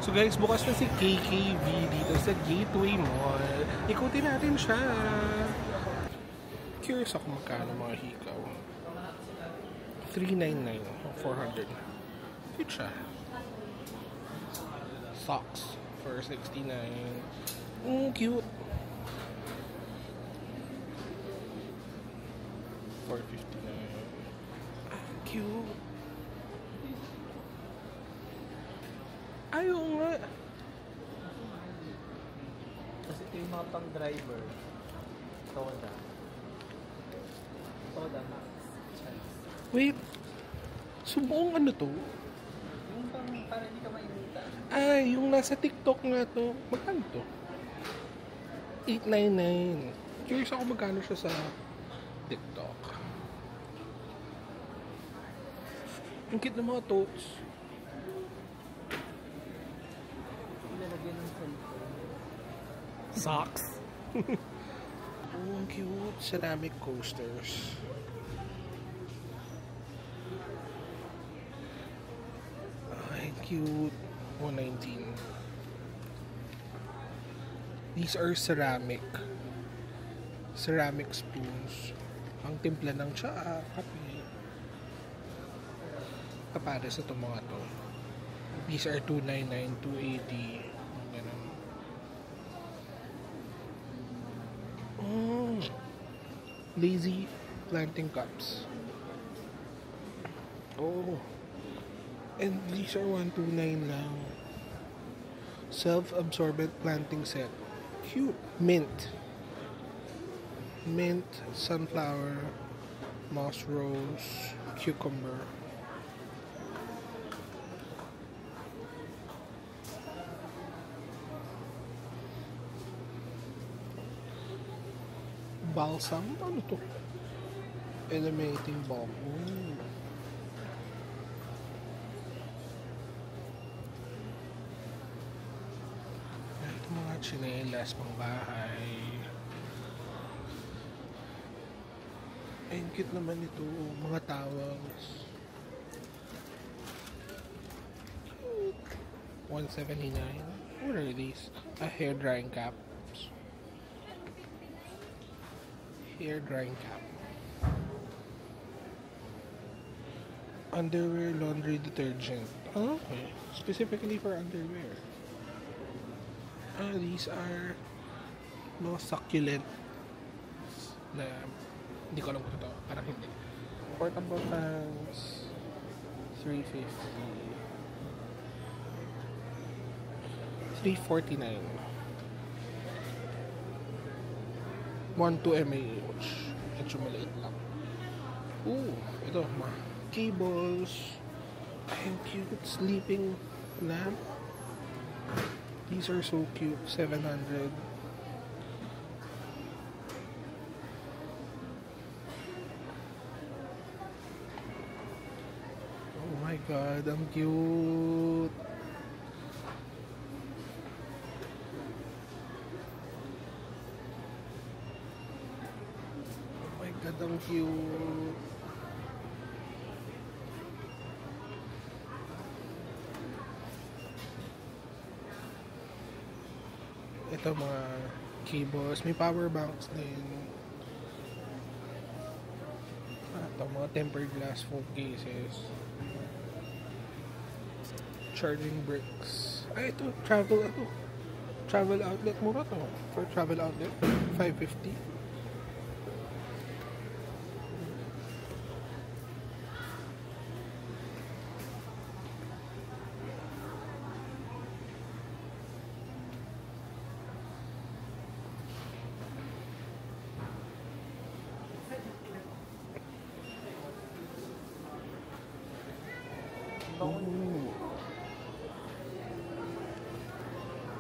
So guys, bukas na si KKV dito sa Gateway Mall. Ikutin natin siya. Curious ako magkano mga hikaw. 399 o 400. Cute siya. Socks for 69. Cute. 459. Cute. Ayaw nga. Kasi ito yung mga pang driver. Toda. Toda Max. Wait. So buong ano to? Yung pang para hindi ka mainita. Ay, yung nasa TikTok nga to. Magkano to? 899. Curious ako magkano siya sa TikTok. Ang cute ng mga totes. Ilalagyan ng cellphone. Socks. Ang cute. Ceramic coasters. Ay, cute. 119. These are ceramic. Ceramic spoons. Ang timpla ng tsaa, kape. Kapares ito mga to. These are 299, 280. Ganun. Lazy planting cups. Oh. And these are 129 lang. Self-absorbent planting set. Cute. Mint. Mint, sunflower, moss rose, cucumber. Balsam? Ano to? Eliminating balm. Ito mga chinelas pang bahay. Ay, cute naman ito. Mga towels. 179. What are these? A hair drying cap. Hair drying cap. Underwear laundry detergent. Oh, okay. Specifically for underwear. These are mga succulent na hindi ko alam kung ito. Parang hindi. Portable fans. 350. 349. 12 mAh. Medyo maliit lang. Ito, mga cables. Ay, cute. Sleeping lamp. These are so cute. 700. Oh my god, ang cute. Ang cute. Ito mga cables. May power banks din. Ito mga tempered glass phone cases. Charging bricks. Ay, ito. Travel outlet. Mura to. For travel outlet. 550.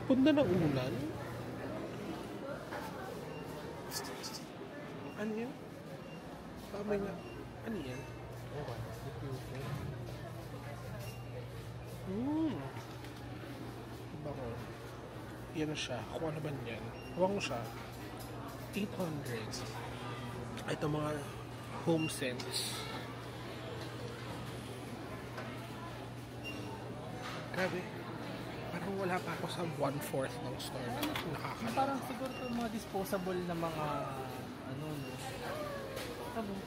Punta ng ulan? Ano yan? Kamay nga. Ano yan? Bango. Yan na siya. Kung ano ba yan? Bango siya. 800. Ito mga home scents. Grabe. Parang wala pa ako sa 1/4 ng store na nakakalawa. Parang siguro ito mga disposable na mga ano no.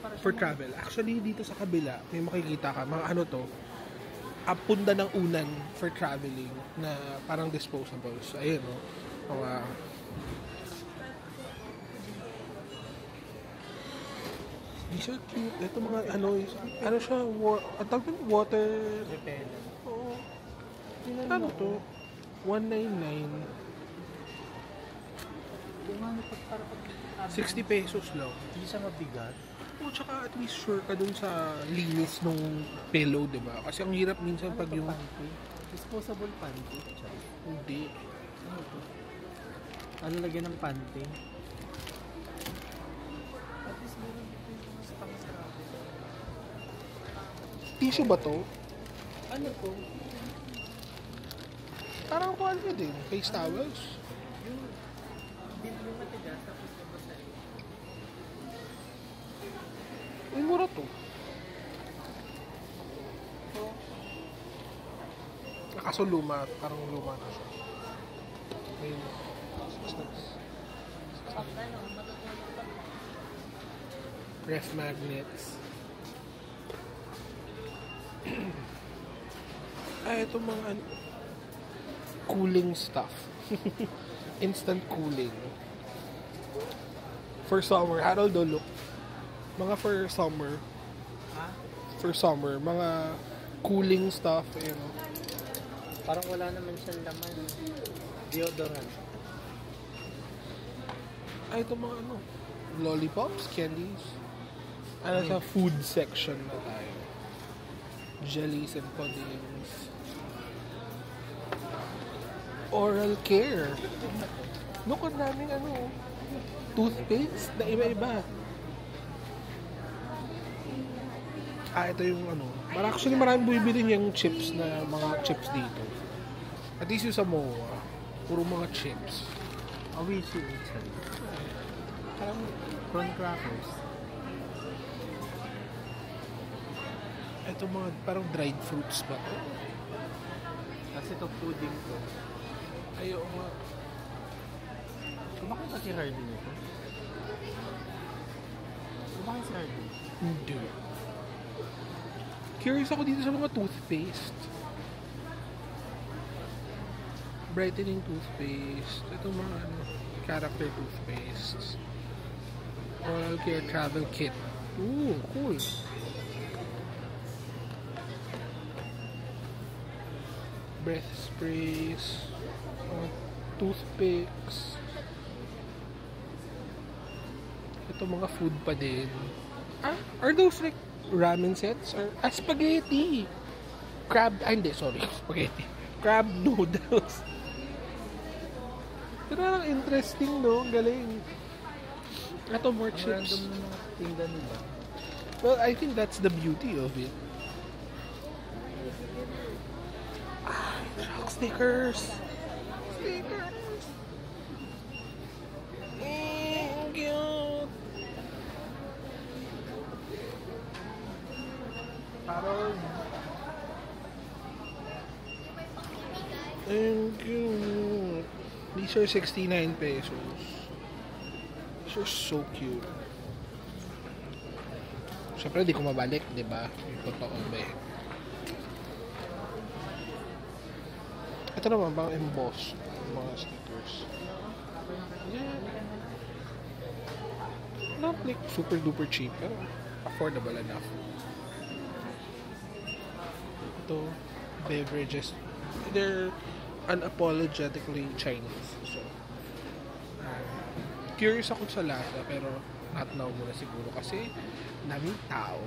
Para For travel. Actually, dito sa kabila, may makikita ka, mga ano to, punda ng unan for traveling na parang disposables. Ayun, no? Mga... These are cute. Ito mga ano siya, water... repellent. Oo. Ano to? 199. Kung ano para 60 pesos lang. hindi siya mabigat. O tsaka at least sure ka dun sa linis nung pillow, di ba? Kasi ang hirap minsan pag yung... Panty? Disposable panty. Hindi. Ano to? Ano lagyan ng panty? At least meron dito yung mga pang-travel. Tissue ba to? Ano to? Parang kung ano din. Face towels. Yung matigas tapos nabasahin. Ay, mura to. Kaso luma. Parang luma na siya. Ayun. Ref magnets. Ito mga cooling stuff. Instant cooling. For summer. Harold look. Mga for summer. Ha? For summer. Mga cooling stuff. Ayun. Parang wala naman siyang laman. Deodorant. Ito mga lollipops, candies. Sa food section na tayo. Jellies and puddings. Oral care. Look, ang daming toothpaste na iba-iba. Ito yung actually maraming bumibili niyang chips na mga chips dito. At least yung sa MOA, puro mga chips. Awishi Uchan. Prawn crackers. Ito mga parang dried fruits ba to? Kasi ito pudding to. Ayaw nga. Kumakain ba si Hardy nito? Kumakain si Hardy? Hindi. Curious ako dito sa mga toothpaste. Brightening toothpaste. Ito mga character toothpaste. Oral care travel kit. Ooh, cool. Breath sprays. Toothpicks. Ito mga food pa din. Are those like ramen sets? Or spaghetti? Hindi, sorry. Spaghetti. Crab noodles. Pero parang interesting, no? Galing. Ito, more chips. Random na mga tinda nila. Well, I think that's the beauty of it. Stickers. Stickers. Cute. Parang cute. These are 69 pesos. These are so cute. Siyempre, di ko mabalik, di ba? Yung totoo ba eh. Ito naman, bang emboss mga stickers. Yeah. Not like super duper cheap, pero affordable enough. Ito, beverages. They're unapologetically Chinese. So, curious ako sa lasa, pero not now muna siguro kasi daming tao.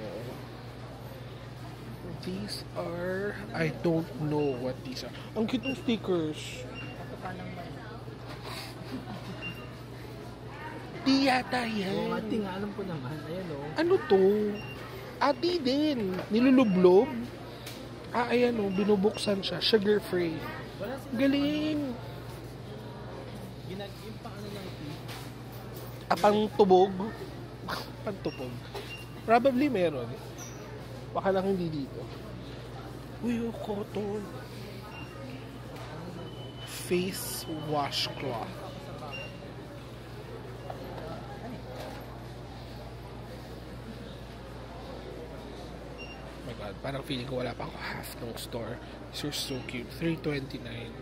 These are, I don't know what these are. Ang cute ng stickers. Di yata yan. Oo, ate nga, alam ko naman. Ayan o. Ano to? Ati din. Nilulublob. Ayan o. Binubuksan siya. Sugar free. Wala siya. Galing. Yung pa ano ng tea. Pang tubog. Pang tubog. Probably meron. Baka lang hindi dito. Uy, cotton. face washcloth. Oh my god, parang feeling ko wala pa ako half ng store. These are so cute. $3.29.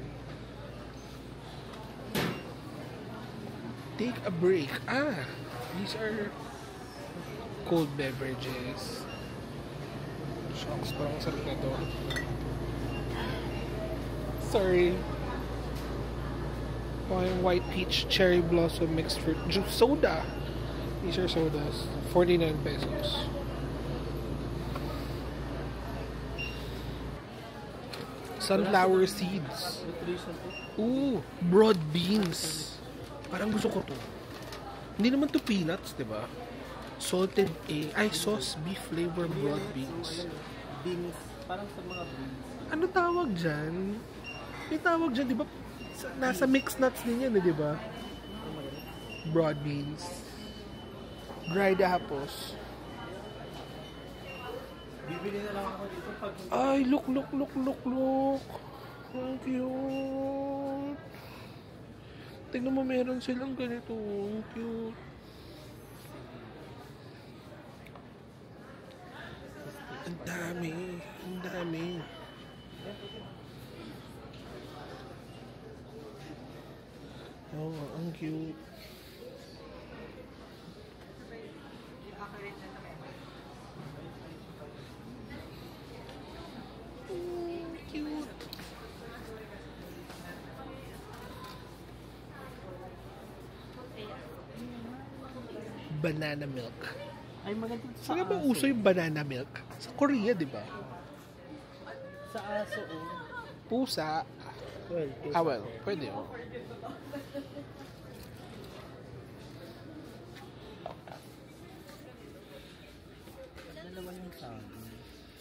Take a break. These are cold beverages. Shocks, parang sarap na to. Sorry. Yung white peach cherry blossom mixed fruit juice soda. These are sodas. 49 pesos. Sunflower seeds. Ooh, broad beans. Parang gusto ko to. Hindi naman to peanuts, di ba? Salted egg. Sauce beef flavor broad beans. Beans, parang sa mga beans. Ano tawag dyan? May tawag dyan, di ba? Nasa mixed nuts din yan, di ba? Broad beans. Dried apples. Bibili na lang ako dito pag... Ay, look. Ang cute. Tingnan mo, meron silang ganito. Ang cute. Ang dami. Oh, ang cute. Cute. Banana milk. Ay, maganda sa Saan ba aso. uso yung banana milk? Sa Korea, di ba? Sa aso, oh. Pusa. Well, pwede oh. Dalawa yung sa akin.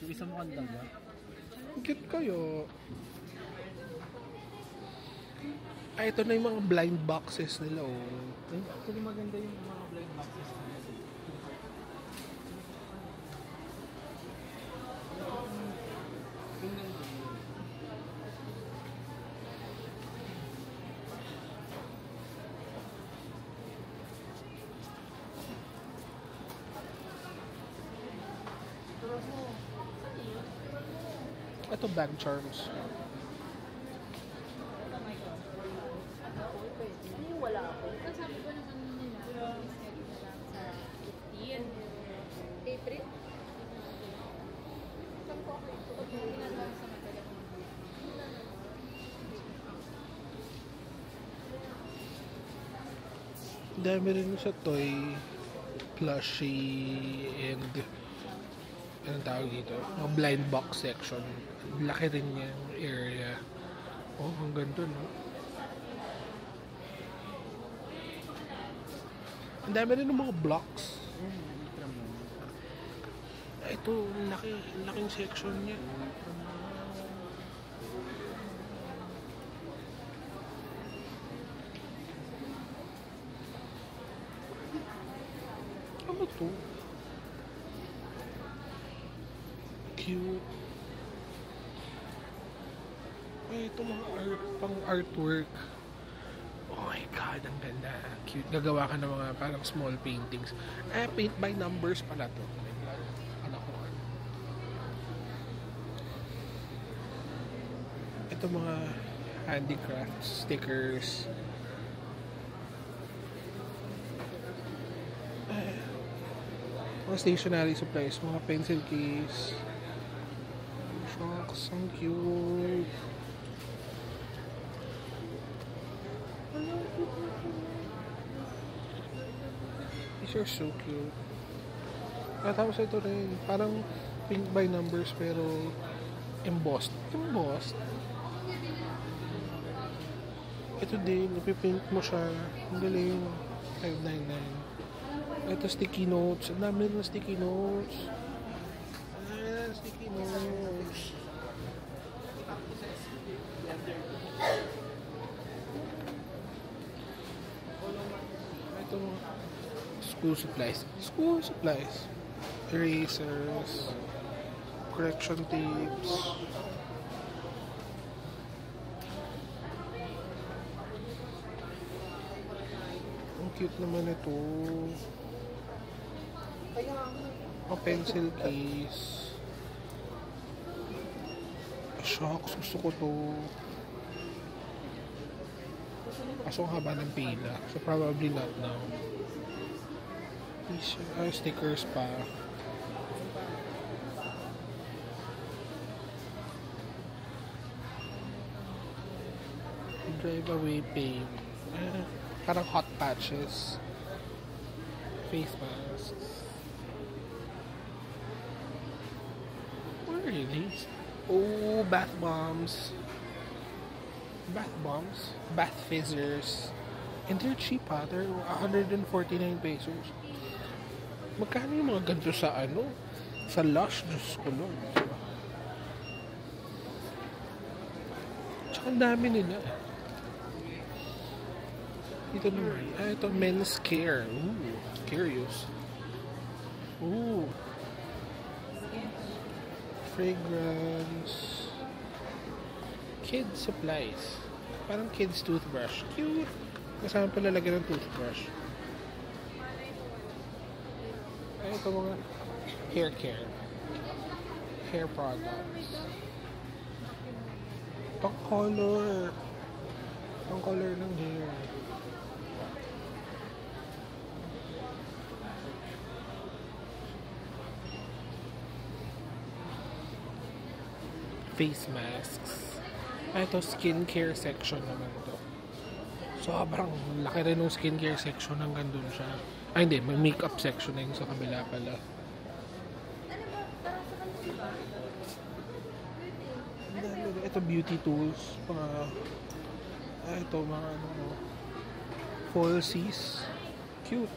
Yung isa mo kang daga. Cute kayo. Ito na yung mga blind boxes nila oh. Actually, maganda yung mga blind boxes nila. Ito bag charms. Wala ako. Sabi ko naman nila, schedule na lang sa 15. April? Saan po ako ito? Pag ginagawa sa matagal. Dami rin sa toy, plushie, and anong tawag dito? Mga blind box section. Laki rin yung area. Oh, ang ganda, no? Ang dami rin ng mga blocks. Ito, laking section niya. Ano to? Cute. Ay, ito mga pang artwork. Oh my god, ang ganda. Cute. Gagawa ka ng mga parang small paintings. Paint by numbers pala to. Ano ko? Ito mga handicrafts, stickers. Mga stationery supplies, mga pencil case. Shocks, ang cute. These are so cute. Tapos ito rin, parang pink by numbers pero embossed. Ito din, ipipink mo siya. Ang galing. $5.99. Ito sticky notes. Ang dami ng sticky notes. Sticky notes. Ito school supplies. Erasers. Correction tapes. cute naman ito. A pencil case. Shucks, gusto ko to. Kaso ang haba ng pila. So probably not now. Stickers pa. Drive away paint. Parang hot patches. Face masks. What are these? Oh, bath bombs. Bath bombs. Bath fizzers. And they're cheap ha. They're 149 pesos. Magkano yung mga ganito sa ano? Sa Lush? Diyos ko nun. Tsaka ang dami nila. Ito naman. Ito men's care. Ooh, curious. Ooh. Fragrance. Kids supplies. Parang kids toothbrush. Cute. Kasama pala lagyan ng toothbrush. Ito mga hair care. Hair products. Pang color. Pang color ng hair. Face masks. Ito, skincare section naman to. Sobrang laki rin ng skincare section hanggang dun siya. Ay, hindi. May makeup section na yung sa kabila pala. Ito, beauty tools. Mga, ito, mga ano, falsies. Cute.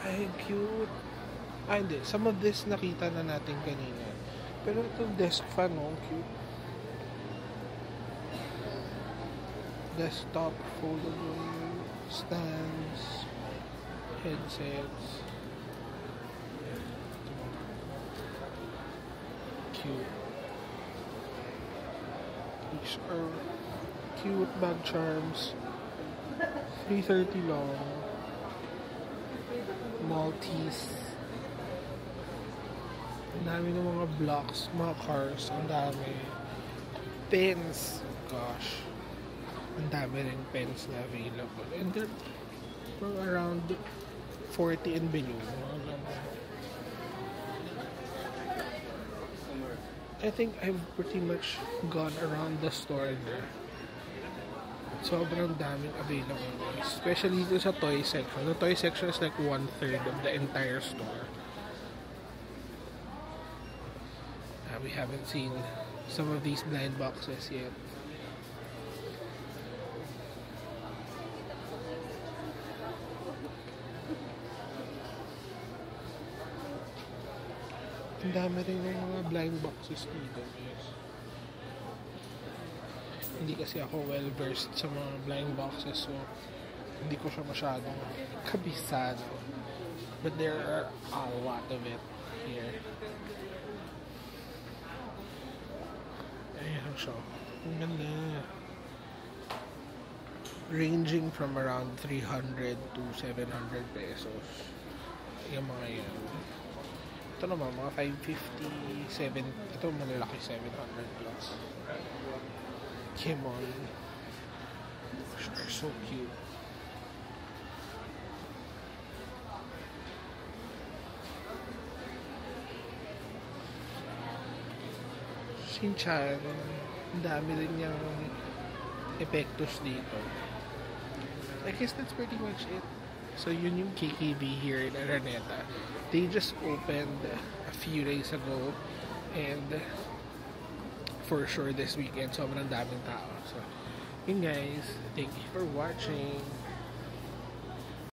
Ay, cute. Ay, hindi. Some of this nakita na natin kanina. Pero ito, desk fan, oh. Cute. Desktop, foldable, stands, headsets. Cute. These are cute bag charms. $3.30 lang. Maltese. Ang dami ng mga blocks, mga cars, ang dami. Pens. Gosh. Ang dami rin pens na available. And they're from around 40 and below. I think I've pretty much gone around the store there. Sobrang daming available. Especially dito sa toy section. The toy section is like 1/3 of the entire store. We haven't seen some of these blind boxes yet. Ang dami rin ng mga blind boxes dito. Yes. Hindi kasi ako well versed sa mga blind boxes, so hindi ko siya masyadong kabisado. But there are a lot of it here. Ayan siya. Ang ganda. Ranging from around 300 to 700 pesos. Yung mga yan. Ito naman, mga 550, 7, ito malalaki, 700 plus. Kimon. They're so cute. Shinchan. Ang dami rin niyang epektos dito. I guess that's pretty much it. So yun yung KKV here in Araneta. They just opened a few days ago, and for sure this weekend sobrang daming tao. So yun guys, thank you for watching.